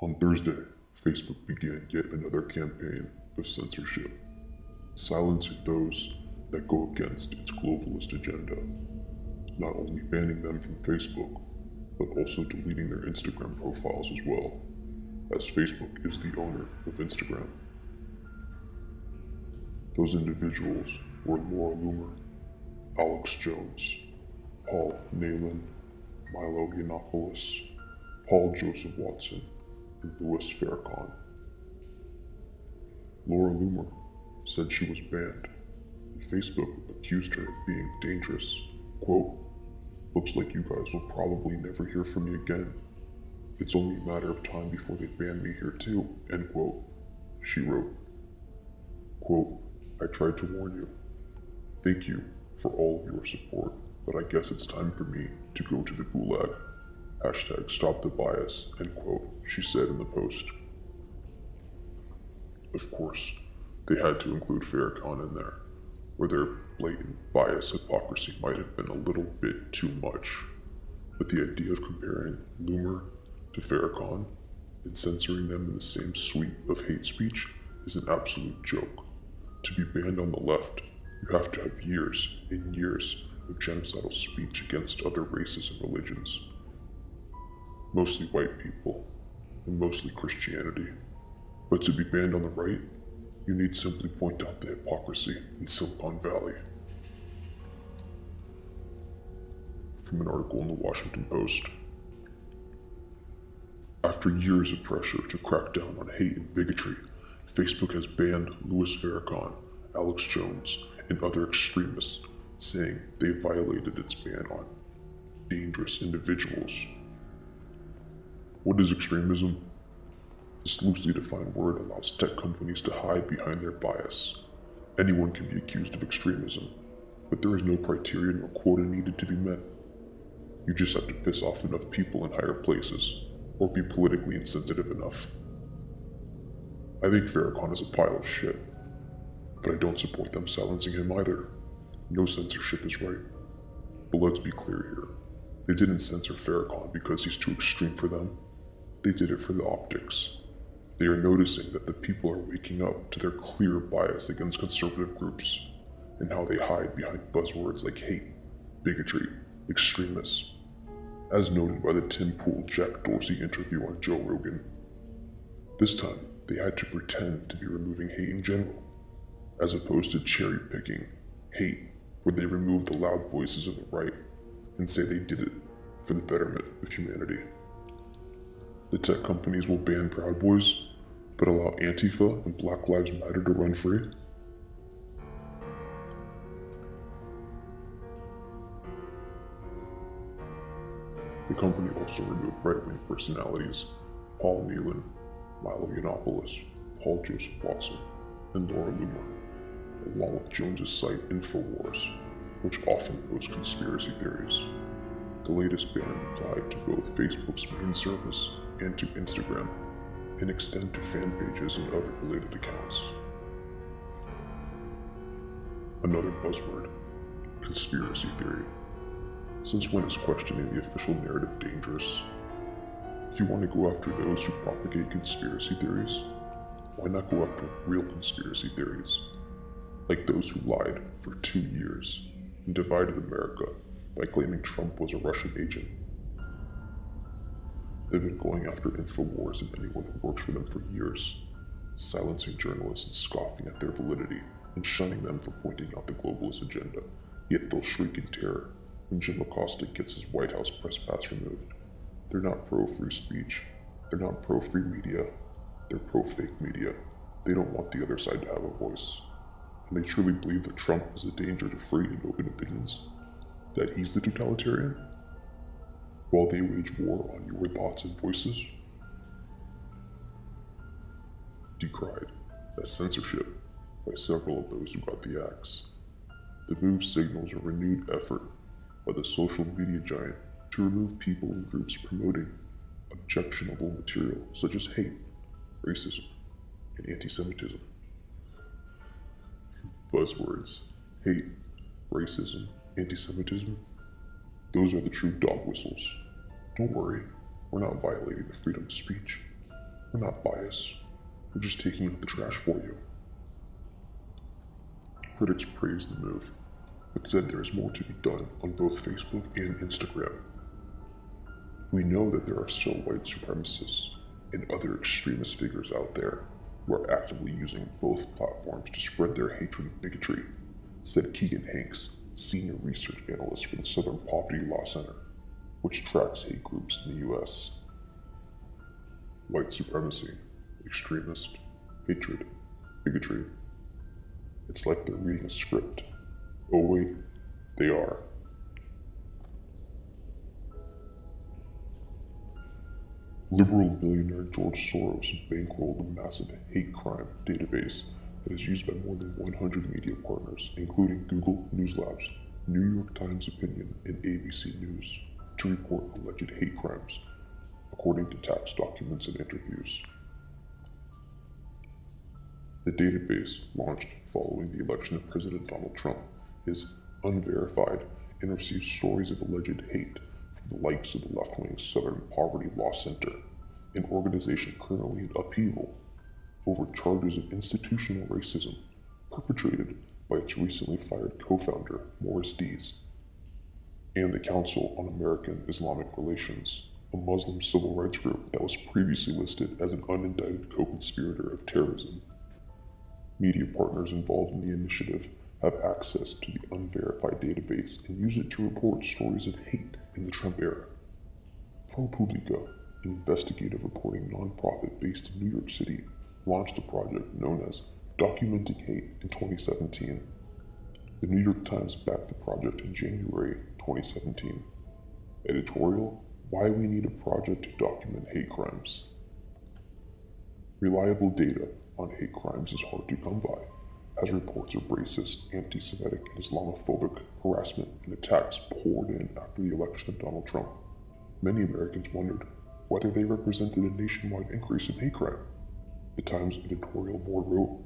On Thursday, Facebook began yet another campaign of censorship, silencing those that go against its globalist agenda, not only banning them from Facebook, but also deleting their Instagram profiles as well, as Facebook is the owner of Instagram. Those individuals were Laura Loomer, Alex Jones, Paul Nehlen, Milo Yiannopoulos, Paul Joseph Watson, and Louis Farrakhan. Laura Loomer said she was banned, and Facebook accused her of being dangerous. Quote, "Looks like you guys will probably never hear from me again. It's only a matter of time before they ban me here too," end quote. She wrote, quote, "I tried to warn you. Thank you for all of your support, but I guess it's time for me to go to the gulag. Hashtag stop the bias," end quote, she said in the post. Of course, they had to include Farrakhan in there, where their blatant bias hypocrisy might have been a little bit too much. But the idea of comparing Loomer to Farrakhan and censoring them in the same suite of hate speech is an absolute joke. To be banned on the left, you have to have years and years of genocidal speech against other races and religions. Mostly white people, and mostly Christianity. But to be banned on the right, you need simply point out the hypocrisy in Silicon Valley. From an article in the Washington Post. After years of pressure to crack down on hate and bigotry, Facebook has banned Louis Farrakhan, Alex Jones, and other extremists, saying they violated its ban on dangerous individuals. What is extremism? This loosely defined word allows tech companies to hide behind their bias. Anyone can be accused of extremism, but there is no criteria nor quota needed to be met. You just have to piss off enough people in higher places, or be politically insensitive enough. I think Farrakhan is a pile of shit, but I don't support them silencing him either. No censorship is right. But let's be clear here. They didn't censor Farrakhan because he's too extreme for them. They did it for the optics. They are noticing that the people are waking up to their clear bias against conservative groups and how they hide behind buzzwords like hate, bigotry, extremists, as noted by the Tim Pool Jack Dorsey interview on Joe Rogan. This time, they had to pretend to be removing hate in general, as opposed to cherry-picking hate where they remove the loud voices of the right and say they did it for the betterment of humanity. The tech companies will ban Proud Boys, but allow Antifa and Black Lives Matter to run free? The company also removed right-wing personalities Paul Nehlen, Milo Yiannopoulos, Paul Joseph Watson, and Laura Loomer, along with Jones's site InfoWars, which often posts conspiracy theories. The latest ban applied to both Facebook's main service and to Instagram, and extend to fan pages and other related accounts. Another buzzword, conspiracy theory. Since when is questioning the official narrative dangerous? If you want to go after those who propagate conspiracy theories, why not go after real conspiracy theories? Like those who lied for 2 years and divided America by claiming Trump was a Russian agent. They've been going after InfoWars and anyone who works for them for years, silencing journalists and scoffing at their validity and shunning them for pointing out the globalist agenda, yet they'll shriek in terror when Jim Acosta gets his White House press pass removed. They're not pro-free speech, they're not pro-free media, they're pro-fake media. They don't want the other side to have a voice. And they truly believe that Trump is a danger to free and open opinions, that he's the totalitarian, while they wage war on your thoughts and voices. Decried as censorship by several of those who got the axe. The move signals a renewed effort by the social media giant to remove people and groups promoting objectionable material such as hate, racism, and anti-Semitism. Buzzwords, hate, racism, anti-Semitism, those are the true dog whistles. Don't worry, we're not violating the freedom of speech. We're not biased. We're just taking out the trash for you. Critics praised the move, but said there is more to be done on both Facebook and Instagram. We know that there are still white supremacists and other extremist figures out there who are actively using both platforms to spread their hatred and bigotry, said Keegan Hanks, senior research analyst for the Southern Poverty Law Center, which tracks hate groups in the U.S. White supremacy, extremist, hatred, bigotry. It's like they're reading a script. Oh wait, they are. Liberal billionaire George Soros bankrolled a massive hate crime database that is used by more than 100 media partners, including Google News Labs, New York Times Opinion, and ABC News, to report alleged hate crimes, according to tax documents and interviews. The database, launched following the election of President Donald Trump, is unverified and receives stories of alleged hate from the likes of the left-wing Southern Poverty Law Center, an organization currently in upheaval over charges of institutional racism perpetrated by its recently fired co-founder, Morris Dees, and the Council on American Islamic Relations, a Muslim civil rights group that was previously listed as an unindicted co-conspirator of terrorism. Media partners involved in the initiative have access to the unverified database and use it to report stories of hate in the Trump era. ProPublica, an investigative reporting nonprofit based in New York City, launched a project known as Documenting Hate in 2017. The New York Times backed the project in January 2017. Editorial: Why we need a project to document hate crimes. Reliable data on hate crimes is hard to come by, as reports of racist, anti-Semitic, and Islamophobic harassment and attacks poured in after the election of Donald Trump. Many Americans wondered whether they represented a nationwide increase in hate crime. The Times editorial board wrote,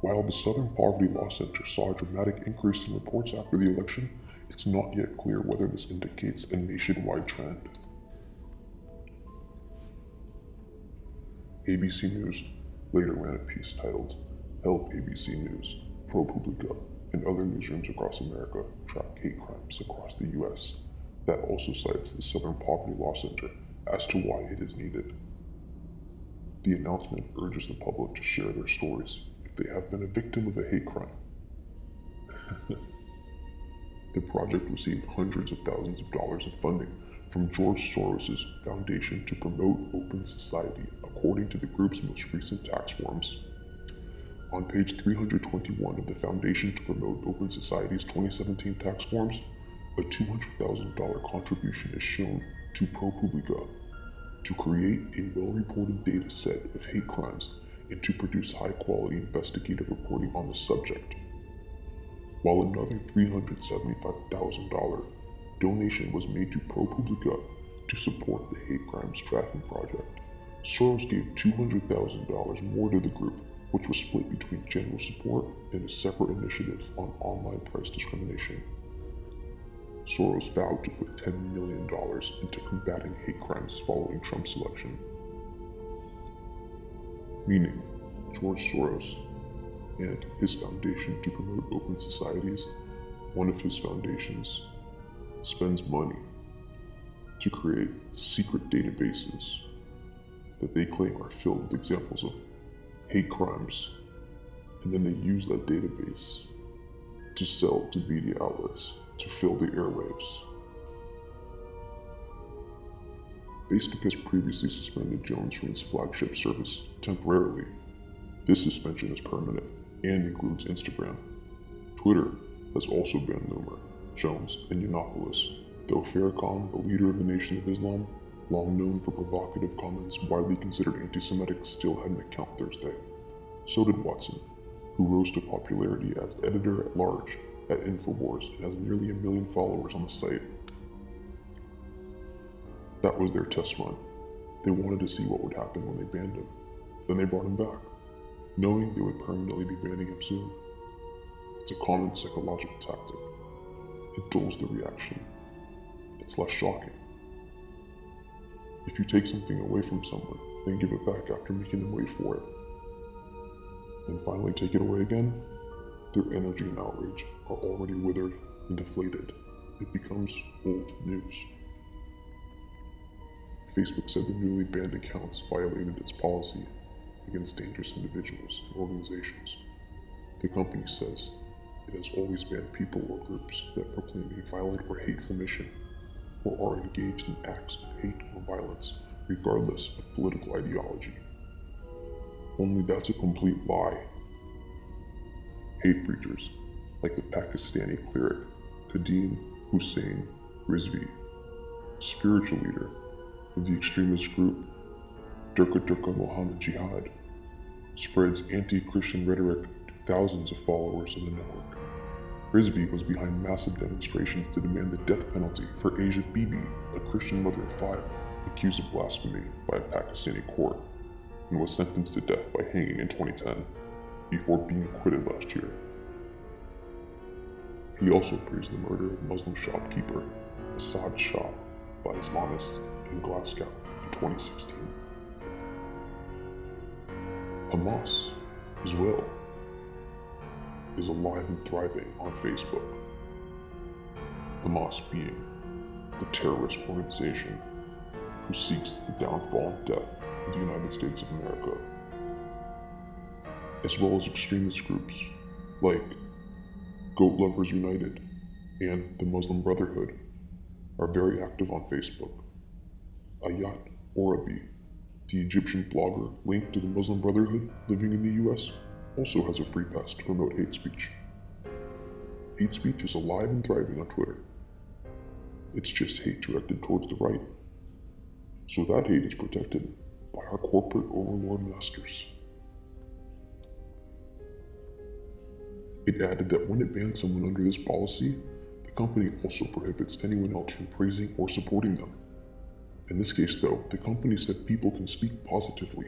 while the Southern Poverty Law Center saw a dramatic increase in reports after the election, it's not yet clear whether this indicates a nationwide trend. ABC News later ran a piece titled, Help ABC News, ProPublica, and other newsrooms across America track hate crimes across the U.S. that also cites the Southern Poverty Law Center as to why it is needed. The announcement urges the public to share their stories if they have been a victim of a hate crime. The project received hundreds of thousands of dollars in funding from George Soros' Foundation to Promote Open Society, according to the group's most recent tax forms. On page 321 of the Foundation to Promote Open Society's 2017 tax forms, a $200,000 contribution is shown to ProPublica to create a well-reported data set of hate crimes and to produce high-quality investigative reporting on the subject, while another $375,000 donation was made to ProPublica to support the hate crimes tracking project. Soros gave $200,000 more to the group, which was split between general support and a separate initiative on online price discrimination. Soros vowed to put $10 million into combating hate crimes following Trump's election. Meaning, George Soros and his foundation to promote open societies, one of his foundations, spends money to create secret databases that they claim are filled with examples of hate crimes, and then they use that database to sell to media outlets to fill the airwaves. Facebook has previously suspended Jones from its flagship service temporarily. This suspension is permanent and includes Instagram. Twitter has also banned Loomer, Jones, and Yiannopoulos, though Farrakhan, the leader of the Nation of Islam, long known for provocative comments widely considered anti-Semitic, still had an account Thursday. So did Watson, who rose to popularity as editor-at-large at InfoWars and has nearly 1 million followers on the site. That was their test run. They wanted to see what would happen when they banned him. Then they brought him back, knowing they would permanently be banning him soon. It's a common psychological tactic. It dulls the reaction. It's less shocking. If you take something away from someone, then give it back after making them wait for it, and finally take it away again, their energy and outrage are already withered and deflated. It becomes old news. Facebook said the newly banned accounts violated its policy against dangerous individuals and organizations. The company says it has always banned people or groups that proclaim a violent or hateful mission, or are engaged in acts of hate or violence, regardless of political ideology. Only that's a complete lie. Hate preachers, like the Pakistani cleric Kadim Hussein Rizvi, spiritual leader of the extremist group Durga Muhammad Jihad, spreads anti-Christian rhetoric to thousands of followers of the network. Rizvi was behind massive demonstrations to demand the death penalty for Asia Bibi, a Christian mother of 5, accused of blasphemy by a Pakistani court, and was sentenced to death by hanging in 2010, before being acquitted last year. He also praised the murder of Muslim shopkeeper Asad Shah by Islamists in Glasgow in 2016. Hamas, as well, is alive and thriving on Facebook. Hamas being the terrorist organization who seeks the downfall and death of the United States of America, as well as extremist groups like Goat Lovers United and the Muslim Brotherhood are very active on Facebook. Ayat Orabi, the Egyptian blogger linked to the Muslim Brotherhood living in the US, also has a free pass to promote hate speech. Hate speech is alive and thriving on Twitter. It's just hate directed towards the right. So that hate is protected by our corporate overlord masters. It added that when it bans someone under this policy, the company also prohibits anyone else from praising or supporting them. In this case though, the company said people can speak positively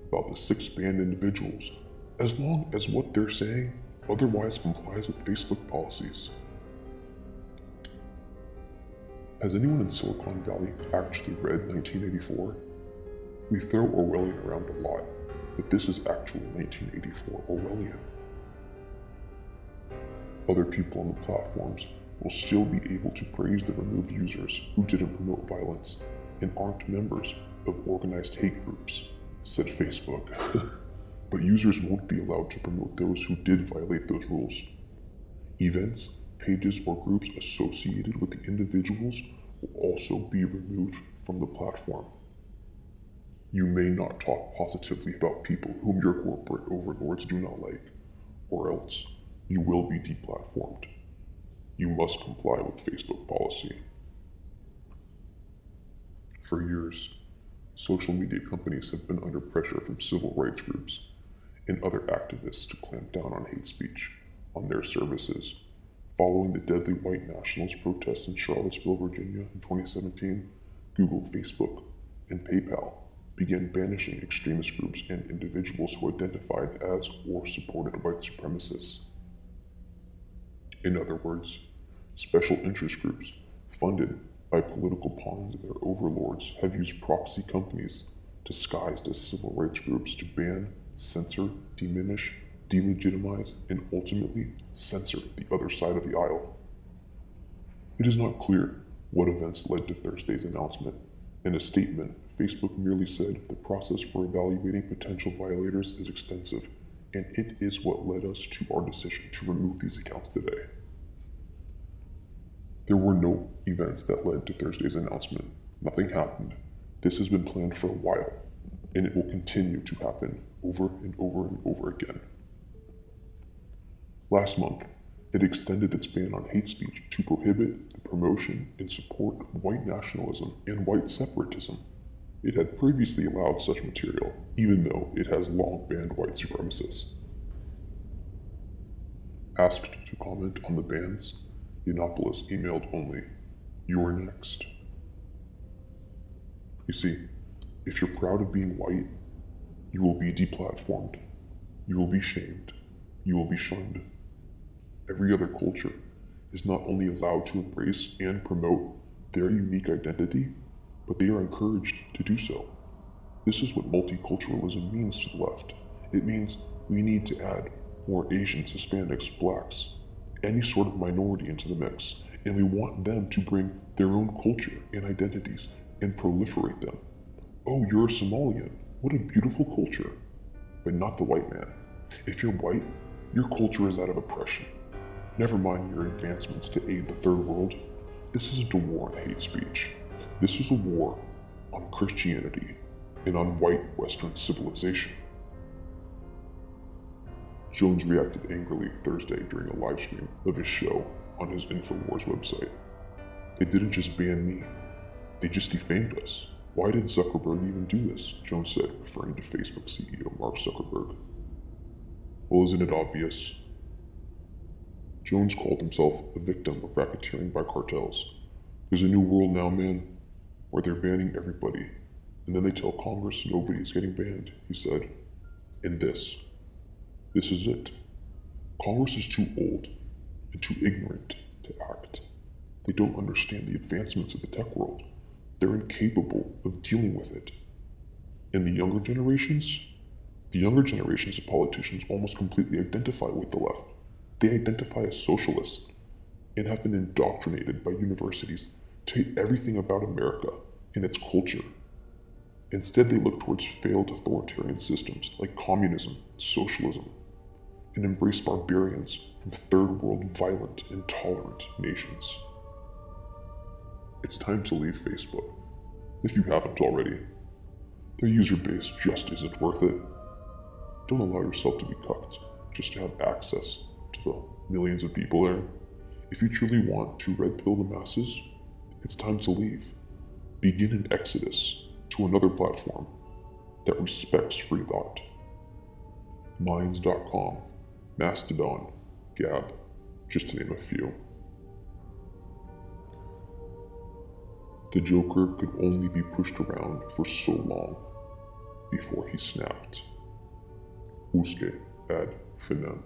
about the 6 banned individuals as long as what they're saying otherwise complies with Facebook policies. Has anyone in Silicon Valley actually read 1984? We throw Orwellian around a lot, but this is actually 1984 Orwellian. Other people on the platforms will still be able to praise the removed users who didn't promote violence and aren't members of organized hate groups, said Facebook. But users won't be allowed to promote those who did violate those rules. Events, pages, or groups associated with the individuals will also be removed from the platform. You may not talk positively about people whom your corporate overlords do not like, or else you will be deplatformed. You must comply with Facebook policy. For years, social media companies have been under pressure from civil rights groups and other activists to clamp down on hate speech on their services. Following the deadly white nationalist protests in Charlottesville, Virginia in 2017, Google, Facebook, and PayPal began banishing extremist groups and individuals who identified as or supported white supremacists. In other words, special interest groups funded by political pawns and their overlords have used proxy companies disguised as civil rights groups to ban, censor, diminish, delegitimize, and ultimately censor the other side of the aisle. It is not clear what events led to Thursday's announcement. In a statement, Facebook merely said the process for evaluating potential violators is extensive, and it is what led us to our decision to remove these accounts today. There were no events that led to Thursday's announcement. Nothing happened. This has been planned for a while, and it will continue to happen over and over and over again. Last month, it extended its ban on hate speech to prohibit the promotion and support of white nationalism and white separatism. It had previously allowed such material, even though it has long banned white supremacists. Asked to comment on the bans, Yiannopoulos emailed only, "You're next." You see, if you're proud of being white, you will be deplatformed. You will be shamed. You will be shunned. Every other culture is not only allowed to embrace and promote their unique identity, but they are encouraged to do so. This is what multiculturalism means to the left. It means we need to add more Asians, Hispanics, blacks, any sort of minority into the mix, and we want them to bring their own culture and identities and proliferate them. Oh, you're a Somalian. What a beautiful culture. But not the white man. If you're white, your culture is that of oppression. Never mind your advancements to aid the third world. This isn't a war on hate speech. This is a war on Christianity and on white Western civilization. Jones reacted angrily Thursday during a live stream of his show on his InfoWars website. They didn't just ban me, they just defamed us. Why did Zuckerberg even do this? Jones said, referring to Facebook CEO Mark Zuckerberg. Well, isn't it obvious? Jones called himself a victim of racketeering by cartels. There's a new world now, man, where they're banning everybody, and then they tell Congress nobody's getting banned, he said. And this is it. Congress is too old and too ignorant to act. They don't understand the advancements of the tech world. They're incapable of dealing with it. And the younger generations of politicians almost completely identify with the left. They identify as socialists and have been indoctrinated by universities to hate everything about America and its culture. Instead, they look towards failed authoritarian systems like communism, socialism, and embrace barbarians from third world violent, intolerant nations. It's time to leave Facebook, if you haven't already. Their user base just isn't worth it. Don't allow yourself to be cucked just to have access to the millions of people there. If you truly want to red pill the masses, it's time to leave. Begin an exodus to another platform that respects free thought. Minds.com, Mastodon, Gab, just to name a few. The Joker could only be pushed around for so long before he snapped. Usque ad finem.